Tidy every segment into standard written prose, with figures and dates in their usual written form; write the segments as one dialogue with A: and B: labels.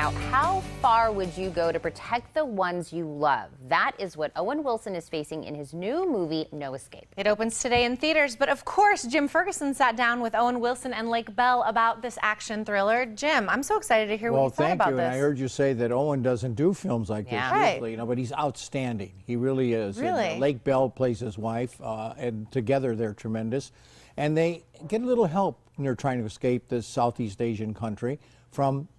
A: Now, how far would you go to protect the ones you love? That is what Owen Wilson is facing in his new movie, No Escape.
B: It opens today in theaters, but of course, Jim Ferguson sat down with Owen Wilson and Lake Bell about this action thriller. Jim, I'm so excited to hear what you thought about this.
C: Well, thank you. And I heard you say that Owen doesn't do films like this usually, you know, but he's outstanding. He really is.
B: Really?
C: And, Lake Bell plays his wife, and together they're tremendous. And they get a little help when they're trying to escape this Southeast Asian country from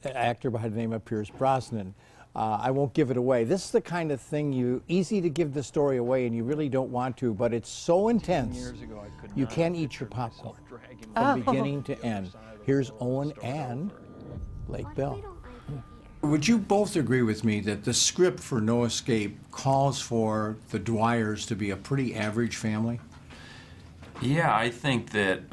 C: an actor by the name of Pierce Brosnan. I won't give it away. This is the kind of thing easy to give the story away, and you really don't want to, but it's so intense. You can't eat your popcorn from beginning to end. Here's Owen and Lake Bell. Would you both agree with me that the script for No Escape calls for the Dwyers to be a pretty average family?
D: Yeah, I think that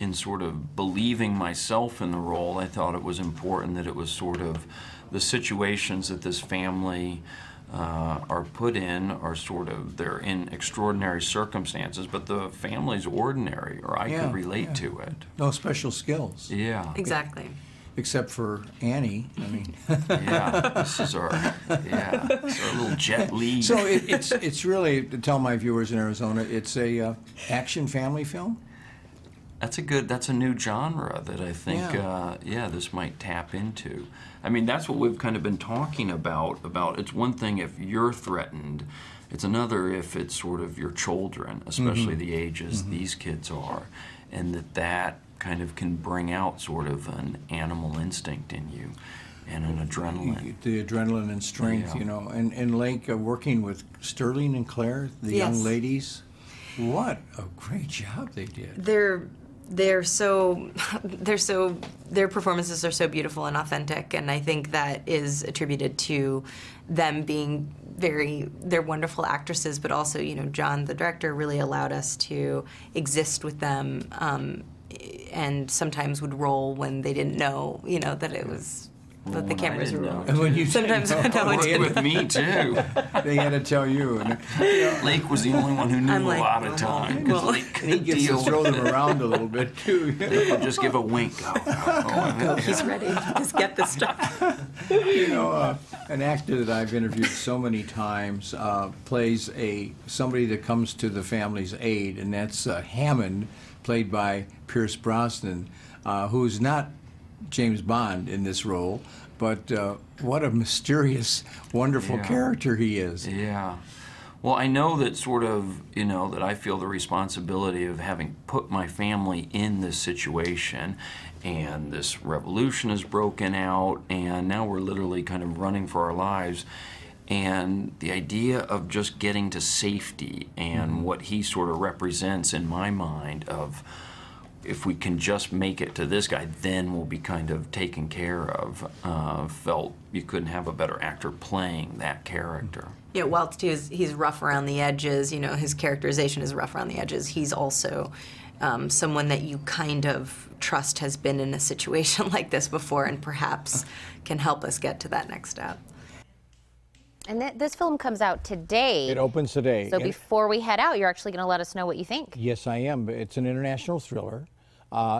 D: in sort of believing myself in the role, I thought it was important that it was sort of the situations that this family are put in are sort of, they're in extraordinary circumstances, but the family's ordinary, or I could relate to it.
C: No special skills.
D: Yeah.
E: Exactly.
C: Except for Annie, I mean.
D: Yeah, this is our little jet lead.
C: So it's really, to tell my viewers in Arizona, it's a action family film?
D: That's a new genre that I think, this might tap into. I mean, that's what we've kind of been talking about it's one thing if you're threatened, it's another if it's sort of your children, especially the ages these kids are, and that kind of can bring out sort of an animal instinct in you and an adrenaline.
C: The adrenaline and strength, you know. And Lake, working with Sterling and Claire, the young ladies, what a great job they did.
E: Their performances are so beautiful and authentic, and I think that is attributed to them being they're wonderful actresses, but also, you know, John, the director, really allowed us to exist with them, and sometimes would roll when they didn't know, you know, that it was that the cameras were rolling.
C: And when you
E: sometimes no one did.
D: With me too.
C: They had to tell you. And,
D: Lake was the only one who knew a lot of time.
E: Well,
C: he gets to throw them around a little bit too.
D: They would just give a wink.
E: Go, he's ready. Just get this stuff.
C: You know, an actor that I've interviewed so many times plays somebody that comes to the family's aid, and that's Hammond, played by Pierce Brosnan, who's not James Bond in this role, but what a mysterious, wonderful character he is.
D: Yeah. Well, I know that sort of, you know, that I feel the responsibility of having put my family in this situation, and this revolution has broken out, and now we're literally kind of running for our lives. And the idea of just getting to safety and what he sort of represents in my mind of, if we can just make it to this guy, then we'll be kind of taken care of. Felt you couldn't have a better actor playing that character.
E: Yeah, whilst he's rough around the edges, you know, his characterization is rough around the edges, he's also someone that you kind of trust has been in a situation like this before and perhaps can help us get to that next step.
A: And this film comes out today.
C: It opens today.
A: So before we head out, you're actually going to let us know what you think.
C: Yes, I am. It's an international thriller.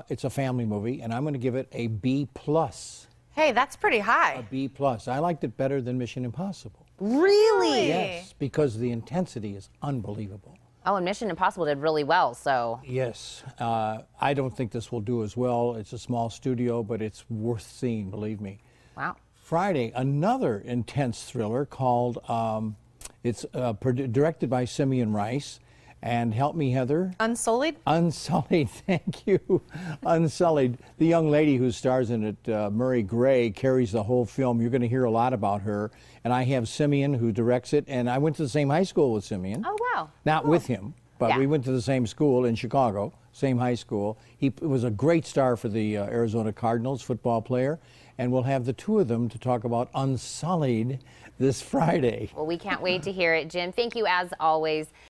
C: It's a family movie, and I'm going to give it a B+.
B: Hey, that's pretty high.
C: A B+. I liked it better than Mission Impossible.
A: Really?
C: Yes, because the intensity is unbelievable.
A: Oh, and Mission Impossible did really well, so.
C: Yes. I don't think this will do as well. It's a small studio, but it's worth seeing, believe me.
A: Wow.
C: Friday, another intense thriller called, it's directed by Simeon Rice, and help me, Heather.
B: Unsullied?
C: Unsullied, thank you. Unsullied. The young lady who stars in it, Murray Gray, carries the whole film. You're going to hear a lot about her. And I have Simeon who directs it, and I went to the same high school with Simeon.
A: Oh, wow.
C: Not with him, but we went to the same school in Chicago, same high school. He was a great star for the Arizona Cardinals, football player. And we'll have the two of them to talk about Unsullied this Friday.
A: Well, we can't wait to hear it, Jim. Thank you, as always.